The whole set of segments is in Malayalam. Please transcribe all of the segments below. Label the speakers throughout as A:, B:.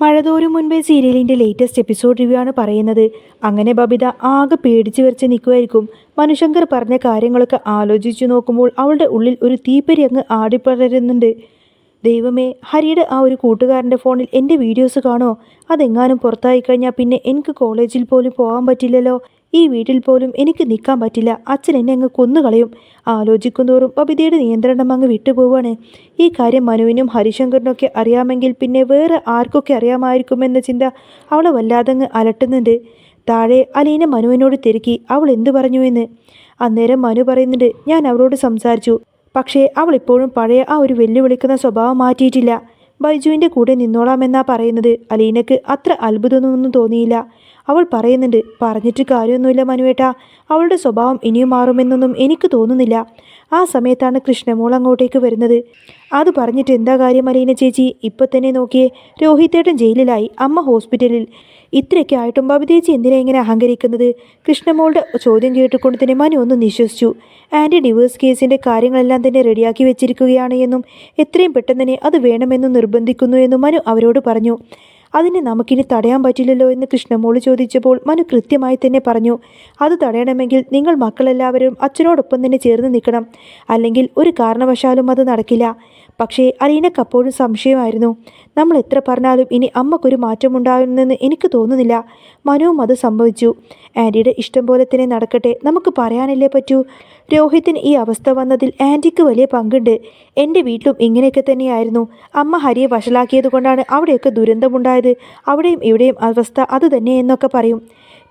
A: മഴതോരും മുൻപേ സീരിയലിന്റെ ലേറ്റസ്റ്റ് എപ്പിസോഡ് റിവ്യൂ ആണ് പറയുന്നത്. അങ്ങനെ ബബിത ആകെ പേടിച്ചു വരച്ച് നിൽക്കുമായിരിക്കും. മനുശങ്കർ പറഞ്ഞ കാര്യങ്ങളൊക്കെ ആലോചിച്ചു നോക്കുമ്പോൾ അവളുടെ ഉള്ളിൽ ഒരു തീപ്പൊരി അങ്ങ് ആടിപ്പടരുന്നുണ്ട്. ദൈവമേ, ഹരിയുടെ ആ ഒരു കൂട്ടുകാരൻ്റെ ഫോണിൽ എൻ്റെ വീഡിയോസ് കാണോ? അതെങ്ങാനും പുറത്തായി കഴിഞ്ഞാൽ പിന്നെ എനിക്ക് കോളേജിൽ പോലും പോകാൻ പറ്റില്ലല്ലോ. ഈ വീട്ടിൽ പോലും എനിക്ക് നിൽക്കാൻ പറ്റില്ല. അച്ഛൻ എന്നെ അങ്ങ് കൊന്നുകളയും. ആലോചിക്കുന്തോറും ബബിതയുടെ നിയന്ത്രണം അങ്ങ് വിട്ടുപോവാണ്. ഈ കാര്യം മനുവിനും ഹരിശങ്കറിനൊക്കെ അറിയാമെങ്കിൽ പിന്നെ വേറെ ആർക്കൊക്കെ അറിയാമായിരിക്കുമെന്ന ചിന്ത അവളെ വല്ലാതങ്ങ് അലട്ടുന്നുണ്ട്. താഴെ അലീന മനുവിനോട് തിരക്കി അവൾ എന്തു പറഞ്ഞു എന്ന്. അന്നേരം മനു പറയുന്നുണ്ട്, ഞാൻ അവളോട് സംസാരിച്ചു. പക്ഷേ അവൾ ഇപ്പോഴും പഴയ ആ ഒരു വെല്ലുവിളിക്കുന്ന സ്വഭാവം മാറ്റിയിട്ടില്ല. ബൈജുവിൻ്റെ കൂടെ നിന്നോളാമെന്നാ പറയുന്നത്. അലീനക്ക് അത്ര അത്ഭുതമൊന്നും തോന്നിയില്ല. അവൾ പറയുന്നുണ്ട്, പറഞ്ഞിട്ട് കാര്യമൊന്നുമില്ല മനുവേട്ടാ, അവളുടെ സ്വഭാവം ഇനിയും മാറുമെന്നൊന്നും എനിക്ക് തോന്നുന്നില്ല. ആ സമയത്താണ് കൃഷ്ണമോൾ അങ്ങോട്ടേക്ക് വരുന്നത്. അത് പറഞ്ഞിട്ട് എന്താ കാര്യം അലീന ചേച്ചി? ഇപ്പം തന്നെ നോക്കിയേ, രോഹിത്തേട്ടൻ ജയിലിലായി, അമ്മ ഹോസ്പിറ്റലിൽ. ഇത്രയൊക്കെ ആയിട്ടും ബബിതേച്ചി എന്തിനാ ഇങ്ങനെ അഹങ്കരിക്കുന്നത്? കൃഷ്ണമോളുടെ ചോദ്യം കേട്ടുകൊണ്ട് തന്നെ മനു ഒന്ന് നിശ്വസിച്ചു. ആൻറ്റി ഡിവോഴ്സ് കേസിൻ്റെ കാര്യങ്ങളെല്ലാം തന്നെ റെഡിയാക്കി വെച്ചിരിക്കുകയാണ് എന്നും എത്രയും പെട്ടെന്ന് തന്നെ അത് വേണമെന്നും നിർബന്ധിക്കുന്നു എന്നും മനു അവരോട് പറഞ്ഞു. അതിനെ നമുക്കിനി തടയാൻ പറ്റില്ലല്ലോ എന്ന് കൃഷ്ണമോള് ചോദിച്ചപ്പോൾ മനു കൃത്യമായി തന്നെ പറഞ്ഞു, അത് തടയണമെങ്കിൽ നിങ്ങൾ മക്കളെല്ലാവരും അച്ഛനോടൊപ്പം തന്നെ ചേർന്ന് നിൽക്കണം. അല്ലെങ്കിൽ ഒരു കാരണവശാലും അത് നടക്കില്ല. പക്ഷേ അലീനക്കപ്പോഴും സംശയമായിരുന്നു. നമ്മൾ എത്ര പറഞ്ഞാലും ഇനി അമ്മക്കൊരു മാറ്റമുണ്ടാകുമെന്ന് എനിക്ക് തോന്നുന്നില്ല. മനുവും അത് സംഭവിച്ചു. ആൻറ്റിയുടെ ഇഷ്ടം പോലെ തന്നെ നടക്കട്ടെ, നമുക്ക് പറയാനല്ലേ പറ്റൂ. രോഹിത്തിന് ഈ അവസ്ഥ വന്നതിൽ ആൻറ്റിക്ക് വലിയ പങ്കുണ്ട്. എൻ്റെ വീട്ടിലും ഇങ്ങനെയൊക്കെ തന്നെയായിരുന്നു. അമ്മ ഹരിയെ വഷളാക്കിയത് കൊണ്ടാണ് അവിടെയൊക്കെ ദുരന്തമുണ്ടായത്. അവിടെയും ഇവിടെയും അവസ്ഥ അത് തന്നെ എന്നൊക്കെ പറയും.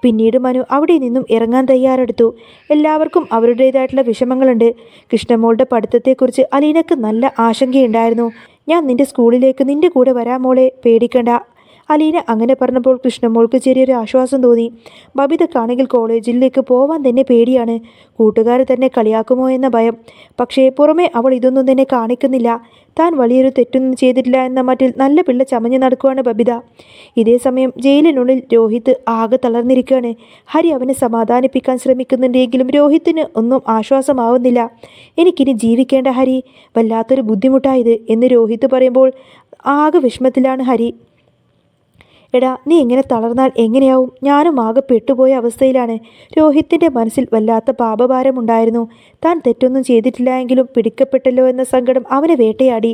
A: പിന്നീട് മനു അവിടെ നിന്നും ഇറങ്ങാൻ തയ്യാറെടുത്തു. എല്ലാവർക്കും അവരുടേതായിട്ടുള്ള വിഷമങ്ങളുണ്ട്. കൃഷ്ണമോളുടെ പഠിത്തത്തെക്കുറിച്ച് അലീനക്ക് നല്ല ആശങ്കയുണ്ടായിരുന്നു. ഞാൻ നിന്റെ സ്കൂളിലേക്ക് നിന്റെ കൂടെ വരാം മോളെ, പേടിക്കണ്ട. അലീന അങ്ങനെ പറഞ്ഞപ്പോൾ കൃഷ്ണമോൾക്ക് ചെറിയൊരു ആശ്വാസം തോന്നി. ബബിതക്കാണെങ്കിൽ കോളേജിലേക്ക് പോവാൻ തന്നെ പേടിയാണ്. കൂട്ടുകാർ തന്നെ കളിയാക്കുമോ എന്ന ഭയം. പക്ഷേ പുറമെ അവൾ ഇതൊന്നും തന്നെ കാണിക്കുന്നില്ല. താൻ വലിയൊരു തെറ്റൊന്നും ചെയ്തിട്ടില്ല എന്ന മട്ടിൽ നല്ല പിള്ള ചമഞ്ഞു നടക്കുവാണ് ബബിത. ഇതേ സമയം ജയിലിനുള്ളിൽ രോഹിത് ആകെ തളർന്നിരിക്കുകയാണ്. ഹരി അവനെ സമാധാനിപ്പിക്കാൻ ശ്രമിക്കുന്നുണ്ടെങ്കിലും രോഹിത്തിന് ഒന്നും ആശ്വാസമാവുന്നില്ല. എനിക്കിനി ജീവിക്കേണ്ട ഹരി, വല്ലാത്തൊരു ബുദ്ധിമുട്ടായത് എന്ന് രോഹിത് പറയുമ്പോൾ ആകെ വിഷമത്തിലാണ് ഹരി. എടാ, നീ ഇങ്ങനെ തളർന്നാൽ എങ്ങനെയാവും? ഞാനും ആകെ പെട്ടുപോയ അവസ്ഥയിലാണ്. രോഹിത്തിൻ്റെ മനസ്സിൽ വല്ലാത്ത പാപഭാരമുണ്ടായിരുന്നു. താൻ തെറ്റൊന്നും ചെയ്തിട്ടില്ല എങ്കിലും പിടിക്കപ്പെട്ടല്ലോ എന്ന സങ്കടം അവനെ വേട്ടയാടി.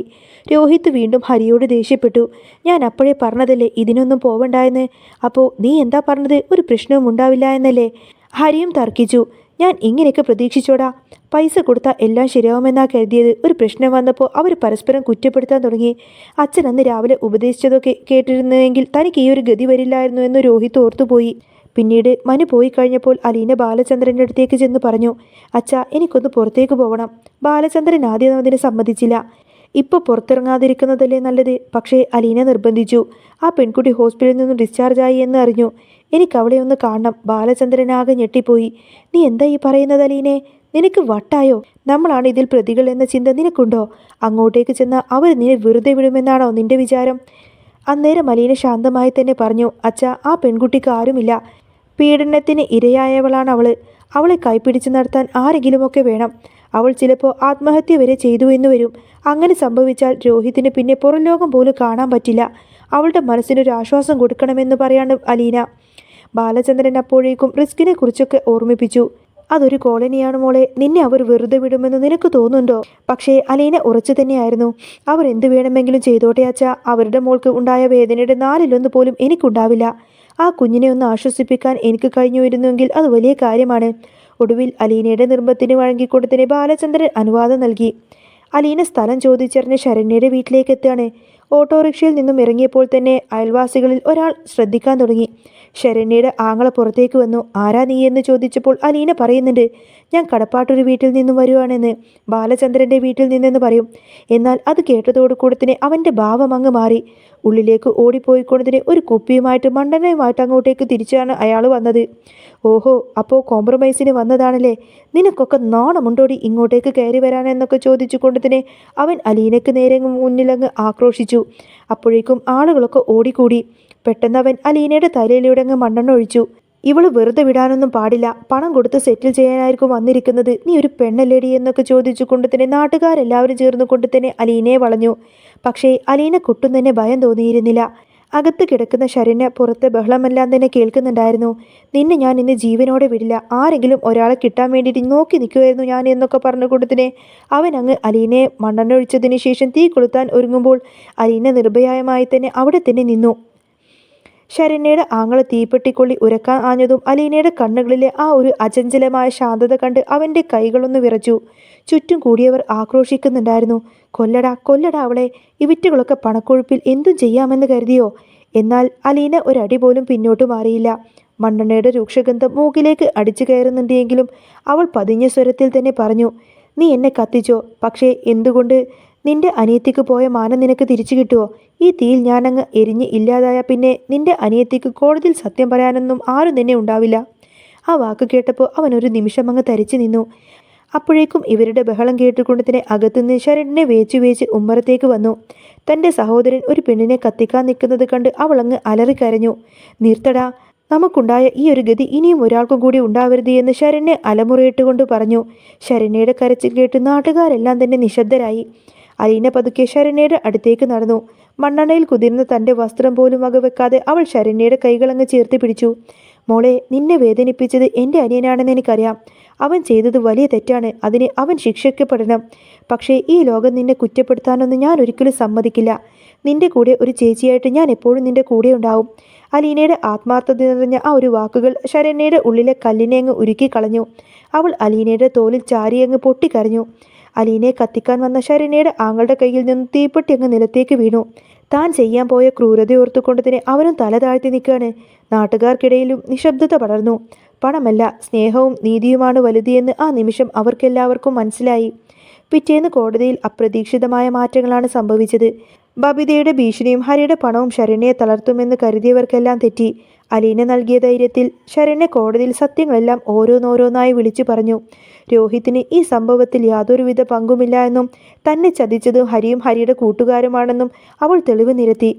A: രോഹിത് വീണ്ടും ഹരിയോട് ദേഷ്യപ്പെട്ടു. ഞാൻ അപ്പോഴേ പറഞ്ഞതല്ലേ ഇതിനൊന്നും പോവണ്ടായെന്ന്. അപ്പോൾ നീ എന്താ പറഞ്ഞത്? ഒരു പ്രശ്നവും ഉണ്ടാവില്ല എന്നല്ലേ? ഹരിയും തർക്കിച്ചു. ഞാൻ ഇങ്ങനെയൊക്കെ പ്രതീക്ഷിച്ചോടാ. പൈസ കൊടുത്താൽ എല്ലാം ശരിയാവുമെന്നാ കരുതിയത്. ഒരു പ്രശ്നം വന്നപ്പോൾ അവർ പരസ്പരം കുറ്റപ്പെടുത്താൻ തുടങ്ങി. അച്ഛൻ അന്ന് രാവിലെ ഉപദേശിച്ചതൊക്കെ കേട്ടിരുന്നെങ്കിൽ തനിക്ക് ഈ ഒരു ഗതി വരില്ലായിരുന്നു എന്ന് രോഹിത് ഓർത്തുപോയി. പിന്നീട് മനു പോയി കഴിഞ്ഞപ്പോൾ അലീന ബാലചന്ദ്രൻ്റെ അടുത്തേക്ക് ചെന്ന് പറഞ്ഞു, അച്ഛാ, എനിക്കൊന്ന് പുറത്തേക്ക് പോകണം. ബാലചന്ദ്രൻ ആദ്യം അതിന് സമ്മതിച്ചില്ല. ഇപ്പോൾ പുറത്തിറങ്ങാതിരിക്കുന്നതല്ലേ നല്ലത്. പക്ഷേ അലീന നിർബന്ധിച്ചു. ആ പെൺകുട്ടി ഹോസ്പിറ്റലിൽ നിന്നും ഡിസ്ചാർജായി എന്ന് അറിഞ്ഞു. എനിക്ക് അവളെ ഒന്ന് കാണണം. ബാലചന്ദ്രനാകെ ഞെട്ടിപ്പോയി. നീ എന്താ ഈ പറയുന്നത് അലീനെ? നിനക്ക് വട്ടായോ? നമ്മളാണ് ഇതിൽ പ്രതികൾ എന്ന ചിന്ത നിനക്കുണ്ടോ? അങ്ങോട്ടേക്ക് ചെന്നാൽ അവർ നിന്നെ വെറുതെ വിടുമെന്നാണോ നിന്റെ വിചാരം? അന്നേരം അലീന ശാന്തമായി തന്നെ പറഞ്ഞു, അച്ഛാ, ആ പെൺകുട്ടിക്ക് ആരുമില്ല. പീഡനത്തിന് ഇരയായവളാണ് അവൾ. അവളെ കൈപ്പിടിച്ച് നടത്താൻ ആരെങ്കിലുമൊക്കെ വേണം. അവൾ ചിലപ്പോൾ ആത്മഹത്യ വരെ ചെയ്തു എന്ന് വരും. അങ്ങനെ സംഭവിച്ചാൽ രോഹിത്തിന് പിന്നെ പുറം ലോകം പോലും കാണാൻ പറ്റില്ല. അവളുടെ മനസ്സിനൊരു ആശ്വാസം കൊടുക്കണമെന്ന് പറയാണ് അലീന. ബാലചന്ദ്രൻ അപ്പോഴേക്കും റിസ്കിനെ കുറിച്ചൊക്കെ ഓർമ്മിപ്പിച്ചു. അതൊരു കോളനിയാണ് മോളെ, നിന്നെ അവർ വെറുതെ വിടുമെന്ന് നിനക്ക് തോന്നുന്നുണ്ടോ? പക്ഷേ അലീന ഉറച്ചു തന്നെയായിരുന്നു. അവർ എന്ത് വേണമെങ്കിലും ചെയ്തോട്ടെ അച്ഛാ, അവരുടെ മോൾക്ക് ഉണ്ടായ വേദനയുടെ 4/1 പോലും എനിക്കുണ്ടാവില്ല. ആ കുഞ്ഞിനെ ഒന്ന് ആശ്വസിപ്പിക്കാൻ എനിക്ക് കഴിഞ്ഞുവരുന്നുവെങ്കിൽ അത് വലിയ കാര്യമാണ്. ഒടുവിൽ അലീനയുടെ നിർബന്ധത്തിന് വഴങ്ങിക്കൊടുത്തതിന് ബാലചന്ദ്രൻ അനുവാദം നൽകി. അലീന സ്ഥലം ചോദിച്ചറിഞ്ഞ് ശരണ്യയുടെ വീട്ടിലേക്ക് എത്തുകയാണ്. ഓട്ടോറിക്ഷയിൽ നിന്നും ഇറങ്ങിയപ്പോൾ തന്നെ അയൽവാസികളിൽ ഒരാൾ ശ്രദ്ധിക്കാൻ തുടങ്ങി. ശരണ്യയുടെ ആങ്ങള പുറത്തേക്ക് വന്നു. ആരാ നീ എന്ന് ചോദിച്ചപ്പോൾ അലീന പറയുന്നുണ്ട്, ഞാൻ കടപ്പാട്ടൊരു വീട്ടിൽ നിന്നും വരുവാണെന്ന്. ബാലചന്ദ്രൻ്റെ വീട്ടിൽ നിന്നെന്ന് പറയും. എന്നാൽ അത് കേട്ടതോടുകൂടി തന്നെ അവൻ്റെ ഭാവം അങ്ങ് മാറി. ഉള്ളിലേക്ക് ഓടിപ്പോയിക്കൊണ്ടതിന് ഒരു കുപ്പിയുമായിട്ട് മണ്ഡനയുമായിട്ട് അങ്ങോട്ടേക്ക് തിരിച്ചാണ് അയാൾ വന്നത്. ഓഹോ, അപ്പോൾ കോംപ്രമൈസിന് വന്നതാണല്ലേ? നിനക്കൊക്കെ നാണമുണ്ടോടി ഇങ്ങോട്ടേക്ക് കയറി വരാനെന്നൊക്കെ ചോദിച്ചുകൊണ്ട് തന്നെ അവൻ അലീനയ്ക്ക് നേരെ മുന്നിലങ്ങ് ആക്രോശിച്ചു. അപ്പോഴേക്കും ആളുകളൊക്കെ ഓടിക്കൂടി. പെട്ടെന്ന് അവൻ അലീനയുടെ തലയിലൂടെ അങ്ങ് മണ്ണെണ്ണ ഒഴിച്ചു. ഇവള് വെറുതെ വിടാനൊന്നും പാടില്ല. പണം കൊടുത്ത് സെറ്റിൽ ചെയ്യാനായിരിക്കും വന്നിരിക്കുന്നത്. നീ ഒരു പെണ്ണല്ലേടി എന്നൊക്കെ ചോദിച്ചുകൊണ്ട് തന്നെ നാട്ടുകാരെല്ലാവരും ചേർന്ന് കൊണ്ട് തന്നെ അലീനയെ വളഞ്ഞു. പക്ഷേ അലീന കൊട്ടും തന്നെ ഭയം തോന്നിയിരുന്നില്ല. അകത്ത് കിടക്കുന്ന ശരണ്യ പുറത്തെ ബഹളമെല്ലാം തന്നെ കേൾക്കുന്നുണ്ടായിരുന്നു. നിന്നെ ഞാൻ ഇന്ന് ജീവനോടെ വിടില്ല, ആരെങ്കിലും ഒരാളെ കിട്ടാൻ വേണ്ടിയിട്ട് നോക്കി നിൽക്കുമായിരുന്നു ഞാൻ എന്നൊക്കെ പറഞ്ഞു കൊടുത്തിനെ അവൻ അങ്ങ് അലീനെ മണ്ണെണ്ണൊഴിച്ചതിന് ശേഷം തീ കൊളുത്താൻ ഒരുങ്ങുമ്പോൾ അലീന നിർഭയമായി തന്നെ അവിടെ തന്നെ നിന്നു. ശരണ്യയുടെ ആങ്ങളെ തീപ്പെട്ടിക്കൊള്ളി ഉരക്കാൻ ആഞ്ഞതും അലീനയുടെ കണ്ണുകളിലെ ആ ഒരു അചഞ്ചലമായ ശാന്തത കണ്ട് അവൻ്റെ കൈകളൊന്ന് വിറച്ചു. ചുറ്റും കൂടിയവർ ആക്രോശിക്കുന്നുണ്ടായിരുന്നു. കൊല്ലടാ കൊല്ലടാ അവളെ, ഇവിറ്റുകളൊക്കെ പണക്കൊഴുപ്പിൽ എന്തും ചെയ്യാമെന്ന് കരുതിയോ? എന്നാൽ അലീന ഒരടി പോലും പിന്നോട്ട് മാറിയില്ല. മണ്ണെണ്ണയുടെ രൂക്ഷഗന്ധം മൂക്കിലേക്ക് അടിച്ചു കയറുന്നുണ്ടെങ്കിലും അവൾ പതിഞ്ഞ സ്വരത്തിൽ തന്നെ പറഞ്ഞു, നീ എന്നെ കത്തിച്ചോ, പക്ഷേ എന്തുകൊണ്ട്? നിന്റെ അനിയത്തിക്ക് പോയ മാനം നിനക്ക് തിരിച്ചു കിട്ടുമോ? ഈ തീയിൽ ഞാനങ്ങ് എരിഞ്ഞ് ഇല്ലാതായ പിന്നെ നിന്റെ അനിയത്തിക്ക് കോടതിയിൽ സത്യം പറയാനൊന്നും ആരും തന്നെ ഉണ്ടാവില്ല. ആ വാക്ക് കേട്ടപ്പോൾ അവനൊരു നിമിഷം അങ്ങ് തരിച്ചു നിന്നു. അപ്പോഴേക്കും ഇവരുടെ ബഹളം കേട്ടുകൊണ്ട് തന്നെ അകത്തുനിന്ന് ശരണിനെ വേച്ച് ഉമ്മറത്തേക്ക് വന്നു. തൻ്റെ സഹോദരൻ ഒരു പെണ്ണിനെ കത്തിക്കാൻ നിൽക്കുന്നത് കണ്ട് അവളങ്ങ് അലറിക്കരഞ്ഞു. നിർത്തടാ, നമുക്കുണ്ടായ ഈ ഒരു ഗതി ഇനിയും ഒരാൾക്കും കൂടി ഉണ്ടാവരുത് എന്ന് ശരണ്യെ അലമുറയിട്ടുകൊണ്ട് പറഞ്ഞു. ശരണ്യയുടെ കരച്ചിൽ കേട്ട് നാട്ടുകാരെല്ലാം തന്നെ നിശബ്ദരായി. അലീന പതുക്കെ ശരണ്യയുടെ അടുത്തേക്ക് നടന്നു. മണ്ണെണ്ണയിൽ കുതിർന്ന തൻ്റെ വസ്ത്രം പോലും വകവെക്കാതെ അവൾ ശരണ്യയുടെ കൈകളങ്ങ് ചേർത്ത് പിടിച്ചു. മോളെ, നിന്നെ വേദനിപ്പിച്ചത് എൻ്റെ അനിയനാണെന്ന് എനിക്കറിയാം. അവൻ ചെയ്തത് വലിയ തെറ്റാണ്. അതിന് അവൻ ശിക്ഷിക്കപ്പെടണം. പക്ഷേ ഈ ലോകം നിന്നെ കുറ്റപ്പെടുത്താനൊന്നും ഞാൻ ഒരിക്കലും സമ്മതിക്കില്ല. നിന്റെ കൂടെ ഒരു ചേച്ചിയായിട്ട് ഞാൻ എപ്പോഴും നിന്റെ കൂടെ ഉണ്ടാവും. അലീനയുടെ ആത്മാർത്ഥത നിറഞ്ഞ ആ ഒരു വാക്കുകൾ ശരണ്യയുടെ ഉള്ളിലെ കല്ലിനെ അങ്ങ് ഉരുക്കി കളഞ്ഞു. അവൾ അലീനയുടെ തോളിൽ ചാരി അങ്ങ് പൊട്ടിക്കരഞ്ഞു. അലീനയെ കത്തിക്കാൻ വന്ന ശരണ്യയുടെ ആങ്ങളുടെ കയ്യിൽ നിന്ന് തീപ്പെട്ടി അങ്ങ് നിലത്തേക്ക് വീണു. താൻ ചെയ്യാൻ പോയ ക്രൂരത ഓർത്തുകൊണ്ട് തന്നെ അവനും തല താഴ്ത്തി നിൽക്കുകയാണ്. നാട്ടുകാർക്കിടയിലും നിശബ്ദത പടർന്നു. പണമല്ല, സ്നേഹവും നീതിയുമാണ് വലുത് എന്ന് ആ നിമിഷം അവർക്കെല്ലാവർക്കും മനസ്സിലായി. പിറ്റേന്ന് കോടതിയിൽ അപ്രതീക്ഷിതമായ മാറ്റങ്ങളാണ് സംഭവിച്ചത്. ബബിതയുടെ ഭീഷണിയും ഹരിയുടെ പണവും ശരണ്യയെ തളർത്തുമെന്ന് കരുതിയവർക്കെല്ലാം തെറ്റി. അലീന നൽകിയ ധൈര്യത്തിൽ ശരണ്യ കോടതിയിൽ സത്യങ്ങളെല്ലാം ഓരോന്നോരോന്നായി വിളിച്ചു പറഞ്ഞു. രോഹിത്തിന് ഈ സംഭവത്തിൽ യാതൊരുവിധ പങ്കുമില്ല എന്നും തന്നെ ചതിച്ചതും ഹരിയും ഹരിയുടെ കൂട്ടുകാരുമാണെന്നും അവൾ തെളിവ് നിരത്തി.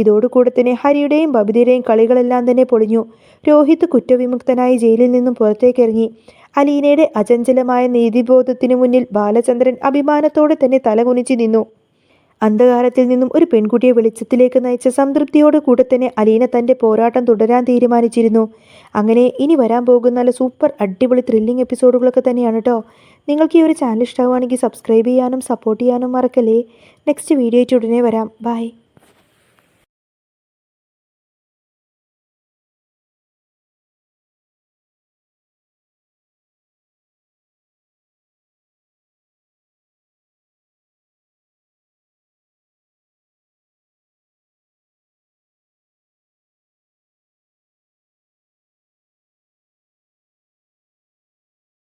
A: ഇതോടുകൂടെ തന്നെ ഹരിയുടെയും ബബിതയുടെയും കളികളെല്ലാം തന്നെ പൊളിഞ്ഞു. രോഹിത് കുറ്റവിമുക്തനായി ജയിലിൽ നിന്നും പുറത്തേക്കിറങ്ങി. അലീനയുടെ അചഞ്ചലമായ നീതിബോധത്തിനു മുന്നിൽ ബാലചന്ദ്രൻ അഭിമാനത്തോടെ തന്നെ തലകുനിച്ച് നിന്നു. അന്ധകാരത്തിൽ നിന്നും ഒരു പെൺകുട്ടിയെ വെളിച്ചത്തിലേക്ക് നയിച്ച സംതൃപ്തിയോട് കൂടെ തന്നെ അലീന തൻ്റെ പോരാട്ടം തുടരാൻ തീരുമാനിച്ചിരുന്നു. അങ്ങനെ ഇനി വരാൻ പോകുന്ന നല്ല സൂപ്പർ അടിപൊളി ത്രില്ലിംഗ് എപ്പിസോഡുകളൊക്കെ തന്നെയാണ് കേട്ടോ. നിങ്ങൾക്ക് ഈ ഒരു ചാനൽ ഇഷ്ടമാവുകയാണെങ്കിൽ സബ്സ്ക്രൈബ് ചെയ്യാനും സപ്പോർട്ട് ചെയ്യാനും മറക്കല്ലേ. നെക്സ്റ്റ് വീഡിയോ ആയിട്ട് ഉടനെ വരാം. ബൈ.